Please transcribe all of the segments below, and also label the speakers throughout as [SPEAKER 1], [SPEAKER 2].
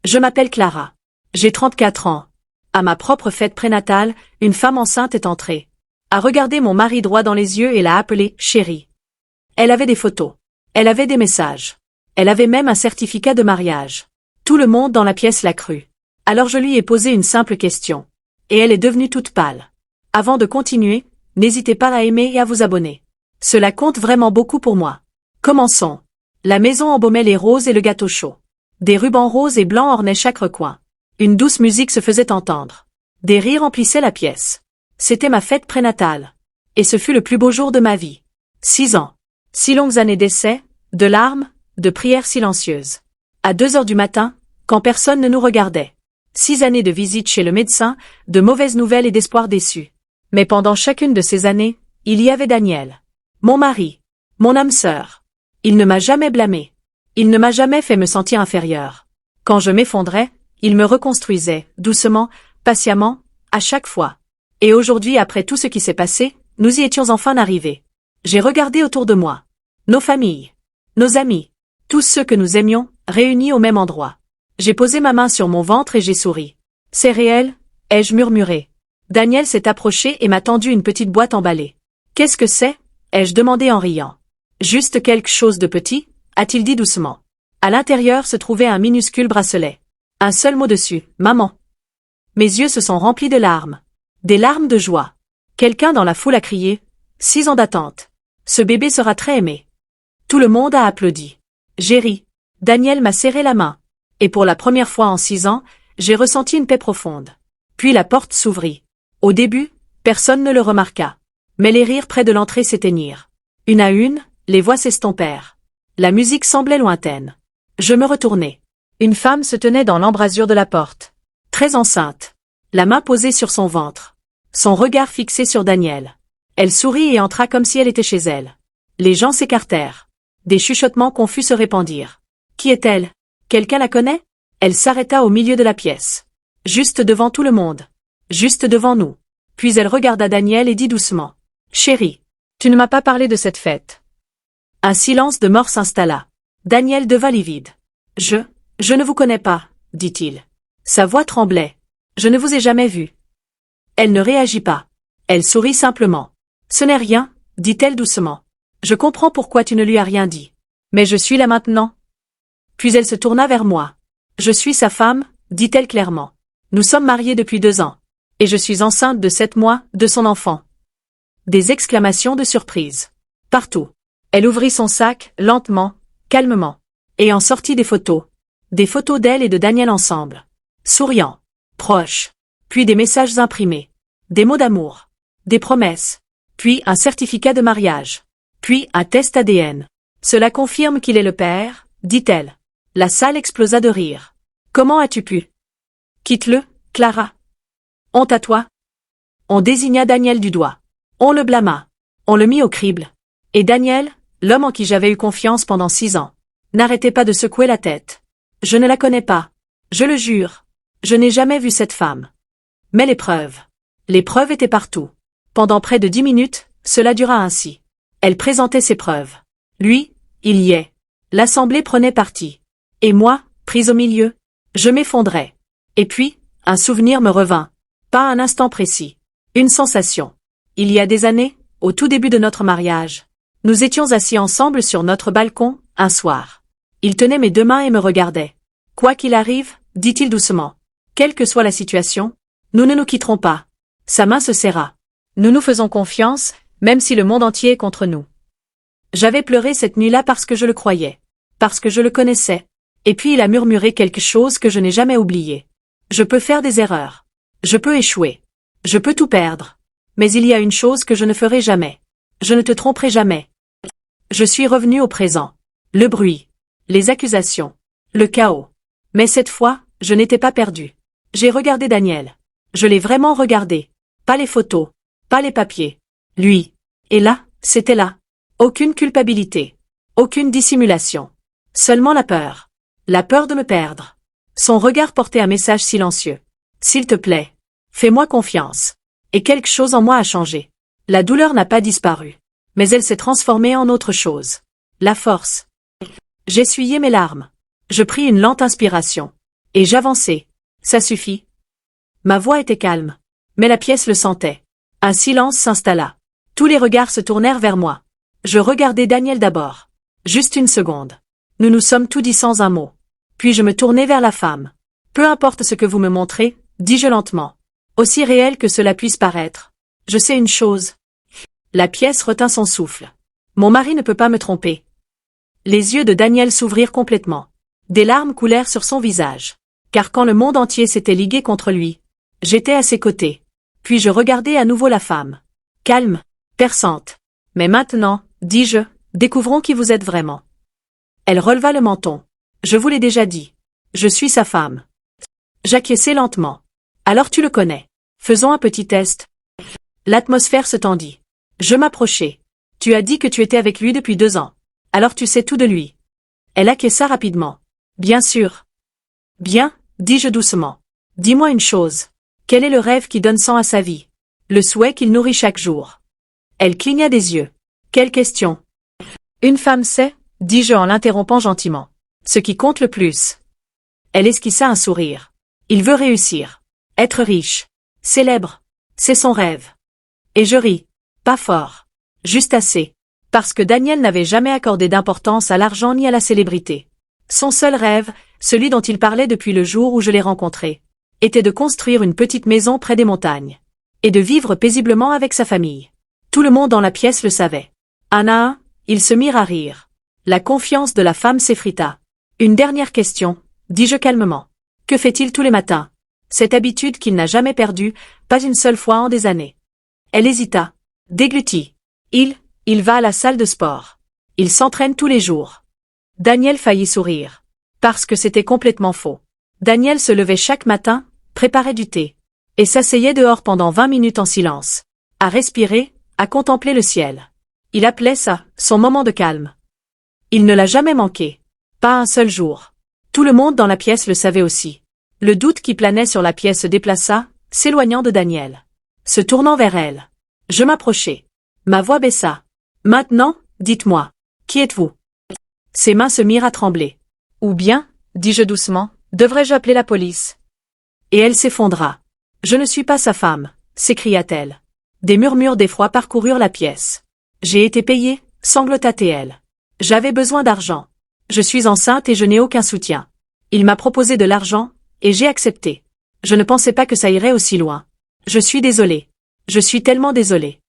[SPEAKER 1] Je m'appelle Clara. J'ai 34 ans. À ma propre fête prénatale, une femme enceinte est entrée. A regardé mon mari droit dans les yeux et l'a appelé « chérie ». Elle avait des photos. Elle avait des messages. Elle avait même un certificat de mariage. Tout le monde dans la pièce l'a cru. Alors je lui ai posé une simple question. Et elle est devenue toute pâle. Avant de continuer, n'hésitez pas à aimer et à vous abonner. Cela compte vraiment beaucoup pour moi. Commençons. La maison embaumait les roses et le gâteau chaud. Des rubans roses et blancs ornaient chaque recoin. Une douce musique se faisait entendre. Des rires emplissaient la pièce. C'était ma fête prénatale. Et ce fut le plus beau jour de ma vie. 6 ans. 6 longues années d'essais, de larmes, de prières silencieuses. À 2 heures du matin, quand personne ne nous regardait. 6 années de visites chez le médecin, de mauvaises nouvelles et d'espoirs déçus. Mais pendant chacune de ces années, il y avait Daniel. Mon mari. Mon âme sœur. Il ne m'a jamais blâmé. Il ne m'a jamais fait me sentir inférieure. Quand je m'effondrais, il me reconstruisait, doucement, patiemment, à chaque fois. Et aujourd'hui, après tout ce qui s'est passé, nous y étions enfin arrivés. J'ai regardé autour de moi. Nos familles. Nos amis. Tous ceux que nous aimions, réunis au même endroit. J'ai posé ma main sur mon ventre et j'ai souri. C'est réel, ai-je murmuré. Daniel s'est approché et m'a tendu une petite boîte emballée. Qu'est-ce que c'est? Ai-je demandé en riant. Juste quelque chose de petit, a-t-il dit doucement. À l'intérieur se trouvait un minuscule bracelet. Un seul mot dessus, maman. Mes yeux se sont remplis de larmes. Des larmes de joie. Quelqu'un dans la foule a crié, 6 ans d'attente. Ce bébé sera très aimé. Tout le monde a applaudi. J'ai ri. Daniel m'a serré la main. Et pour la première fois en 6 ans, j'ai ressenti une paix profonde. Puis la porte s'ouvrit. Au début, personne ne le remarqua. Mais les rires près de l'entrée s'éteignirent. Une à une, les voix s'estompèrent. La musique semblait lointaine. Je me retournai. Une femme se tenait dans l'embrasure de la porte. Très enceinte. La main posée sur son ventre. Son regard fixé sur Daniel. Elle sourit et entra comme si elle était chez elle. Les gens s'écartèrent. Des chuchotements confus se répandirent. Qui est-elle? Quelqu'un la connaît? Elle s'arrêta au milieu de la pièce. Juste devant tout le monde. Juste devant nous. Puis elle regarda Daniel et dit doucement. Chérie, tu ne m'as pas parlé de cette fête. Un silence de mort s'installa. Daniel devint livide. Je ne vous connais pas, dit-il. Sa voix tremblait. Je ne vous ai jamais vu. Elle ne réagit pas. Elle sourit simplement. Ce n'est rien, dit-elle doucement. Je comprends pourquoi tu ne lui as rien dit. Mais je suis là maintenant. Puis elle se tourna vers moi. Je suis sa femme, dit-elle clairement. Nous sommes mariés depuis 2 ans. Et je suis enceinte de 7 mois, de son enfant. Des exclamations de surprise. Partout. Elle ouvrit son sac, lentement, calmement. Et en sortit des photos. Des photos d'elle et de Daniel ensemble. Souriant. Proches. Puis des messages imprimés. Des mots d'amour. Des promesses. Puis un certificat de mariage. Puis un test ADN. Cela confirme qu'il est le père, dit-elle. La salle explosa de rire. Comment as-tu pu? Quitte-le, Clara. Honte à toi. On désigna Daniel du doigt. On le blâma. On le mit au crible. Et Daniel, l'homme en qui j'avais eu confiance pendant 6 ans, n'arrêtait pas de secouer la tête. Je ne la connais pas. Je le jure. Je n'ai jamais vu cette femme. Mais les preuves. Les preuves étaient partout. Pendant près de 10 minutes, cela dura ainsi. Elle présentait ses preuves. Lui, il y est. L'assemblée prenait parti. Et moi, prise au milieu, je m'effondrais. Et puis, un souvenir me revint. Pas un instant précis. Une sensation. Il y a des années, au tout début de notre mariage, nous étions assis ensemble sur notre balcon, un soir. Il tenait mes 2 mains et me regardait. Quoi qu'il arrive, dit-il doucement. Quelle que soit la situation, nous ne nous quitterons pas. Sa main se serra. Nous nous faisons confiance, même si le monde entier est contre nous. J'avais pleuré cette nuit-là parce que je le croyais. Parce que je le connaissais. Et puis il a murmuré quelque chose que je n'ai jamais oublié. Je peux faire des erreurs. Je peux échouer. Je peux tout perdre. Mais il y a une chose que je ne ferai jamais. Je ne te tromperai jamais. Je suis revenu au présent. Le bruit. Les accusations. Le chaos. Mais cette fois, je n'étais pas perdu. J'ai regardé Daniel. Je l'ai vraiment regardé. Pas les photos. Pas les papiers. Lui. Et là, c'était là. Aucune culpabilité. Aucune dissimulation. Seulement la peur. La peur de me perdre. Son regard portait un message silencieux. S'il te plaît, fais-moi confiance. Et quelque chose en moi a changé. La douleur n'a pas disparu. Mais elle s'est transformée en autre chose. La force. J'essuyai mes larmes. Je pris une lente inspiration. Et j'avançai. Ça suffit. Ma voix était calme. Mais la pièce le sentait. Un silence s'installa. Tous les regards se tournèrent vers moi. Je regardai Daniel d'abord. Juste une seconde. Nous nous sommes tout dit sans un mot. Puis je me tournai vers la femme. Peu importe ce que vous me montrez, dis-je lentement. Aussi réel que cela puisse paraître. Je sais une chose. La pièce retint son souffle. Mon mari ne peut pas me tromper. Les yeux de Daniel s'ouvrirent complètement. Des larmes coulèrent sur son visage. Car quand le monde entier s'était ligué contre lui, j'étais à ses côtés. Puis je regardai à nouveau la femme. Calme, perçante. Mais maintenant, dis-je, découvrons qui vous êtes vraiment. Elle releva le menton. Je vous l'ai déjà dit. Je suis sa femme. J'acquiesçai lentement. Alors tu le connais. Faisons un petit test. L'atmosphère se tendit. Je m'approchai. Tu as dit que tu étais avec lui depuis 2 ans. Alors tu sais tout de lui. Elle acquiesça rapidement. Bien sûr. Bien, dis-je doucement. Dis-moi une chose. Quel est le rêve qui donne sang à sa vie? Le souhait qu'il nourrit chaque jour. Elle cligna des yeux. Quelle question? Une femme sait, dis-je en l'interrompant gentiment. Ce qui compte le plus. Elle esquissa un sourire. Il veut réussir. Être riche. Célèbre. C'est son rêve. Et je ris. Pas fort. Juste assez. Parce que Daniel n'avait jamais accordé d'importance à l'argent ni à la célébrité. Son seul rêve, celui dont il parlait depuis le jour où je l'ai rencontré, était de construire une petite maison près des montagnes. Et de vivre paisiblement avec sa famille. Tout le monde dans la pièce le savait. Un à un, ils se mirent à rire. La confiance de la femme s'effrita. Une dernière question, dis-je calmement. Que fait-il tous les matins? Cette habitude qu'il n'a jamais perdue, pas une seule fois en des années. Elle hésita. Déglutit. Il va à la salle de sport. Il s'entraîne tous les jours. Daniel faillit sourire. Parce que c'était complètement faux. Daniel se levait chaque matin, préparait du thé. Et s'asseyait dehors pendant 20 minutes en silence. À respirer, à contempler le ciel. Il appelait ça, son moment de calme. Il ne l'a jamais manqué. Pas un seul jour. Tout le monde dans la pièce le savait aussi. Le doute qui planait sur la pièce se déplaça, s'éloignant de Daniel. Se tournant vers elle. Je m'approchai. Ma voix baissa. Maintenant, dites-moi, qui êtes-vous? Ses mains se mirent à trembler. Ou bien, dis-je doucement, devrais-je appeler la police? Et elle s'effondra. Je ne suis pas sa femme, s'écria-t-elle. Des murmures d'effroi parcoururent la pièce. J'ai été payée, sanglota-t-elle. J'avais besoin d'argent. Je suis enceinte et je n'ai aucun soutien. Il m'a proposé de l'argent, et j'ai accepté. Je ne pensais pas que ça irait aussi loin. Je suis désolée. Je suis tellement désolée.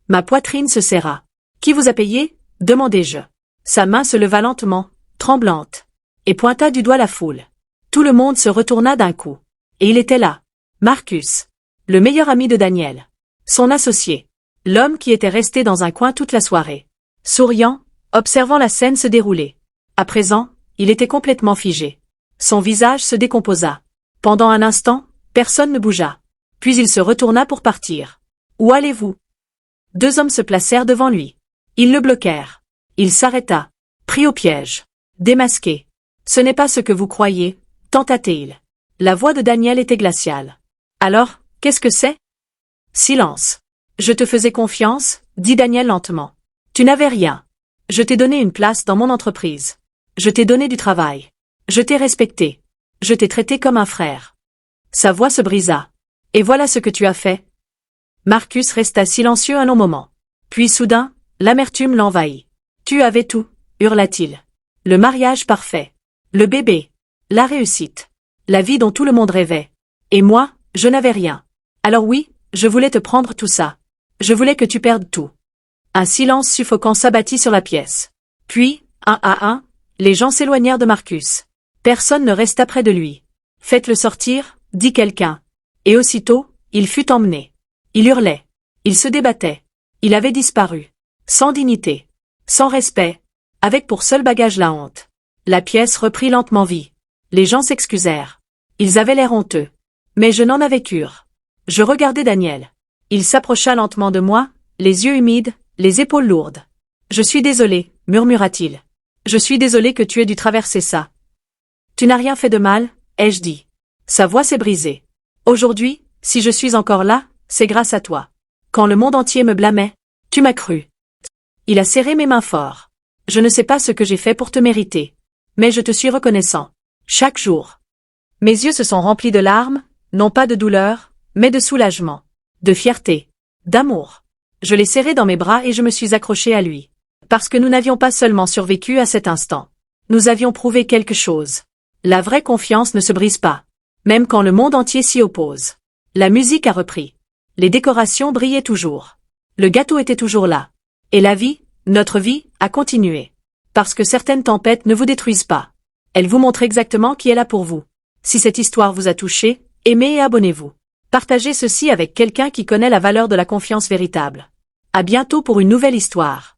[SPEAKER 1] Ma poitrine se serra. Qui vous a payé? Demandai-je. Sa main se leva lentement, tremblante, et pointa du doigt la foule. Tout le monde se retourna d'un coup. Et il était là. Marcus. Le meilleur ami de Daniel. Son associé. L'homme qui était resté dans un coin toute la soirée. Souriant, observant la scène se dérouler. À présent, il était complètement figé. Son visage se décomposa. Pendant un instant, personne ne bougea. Puis il se retourna pour partir. Où allez-vous? 2 hommes se placèrent devant lui. Ils le bloquèrent. Il s'arrêta. Pris au piège. Démasqué. Ce n'est pas ce que vous croyez, tenta-t-il. La voix de Daniel était glaciale. Alors, qu'est-ce que c'est? Silence. Je te faisais confiance, dit Daniel lentement. Tu n'avais rien. Je t'ai donné une place dans mon entreprise. Je t'ai donné du travail. Je t'ai respecté. Je t'ai traité comme un frère. Sa voix se brisa. Et voilà ce que tu as fait. Marcus resta silencieux un long moment. Puis soudain, l'amertume l'envahit. Tu avais tout, hurla-t-il. Le mariage parfait. Le bébé. La réussite. La vie dont tout le monde rêvait. Et moi, je n'avais rien. Alors oui, je voulais te prendre tout ça. Je voulais que tu perdes tout. Un silence suffocant s'abattit sur la pièce. Puis, un à un, les gens s'éloignèrent de Marcus. Personne ne resta près de lui. Faites-le sortir, dit quelqu'un. Et aussitôt, il fut emmené. Il hurlait. Il se débattait. Il avait disparu. Sans dignité. Sans respect. Avec pour seul bagage la honte. La pièce reprit lentement vie. Les gens s'excusèrent. Ils avaient l'air honteux. Mais je n'en avais cure. Je regardais Daniel. Il s'approcha lentement de moi, les yeux humides, les épaules lourdes. Je suis désolé, murmura-t-il. Je suis désolé que tu aies dû traverser ça. Tu n'as rien fait de mal, ai-je dit. Sa voix s'est brisée. Aujourd'hui, si je suis encore là, c'est grâce à toi. Quand le monde entier me blâmait, tu m'as cru. Il a serré mes mains fort. Je ne sais pas ce que j'ai fait pour te mériter. Mais je te suis reconnaissant. Chaque jour. Mes yeux se sont remplis de larmes, non pas de douleur, mais de soulagement, de fierté, d'amour. Je l'ai serré dans mes bras et je me suis accroché à lui. Parce que nous n'avions pas seulement survécu à cet instant. Nous avions prouvé quelque chose. La vraie confiance ne se brise pas. Même quand le monde entier s'y oppose. La musique a repris. Les décorations brillaient toujours. Le gâteau était toujours là. Et la vie, notre vie, a continué. Parce que certaines tempêtes ne vous détruisent pas. Elles vous montrent exactement qui est là pour vous. Si cette histoire vous a touché, aimez et abonnez-vous. Partagez ceci avec quelqu'un qui connaît la valeur de la confiance véritable. À bientôt pour une nouvelle histoire.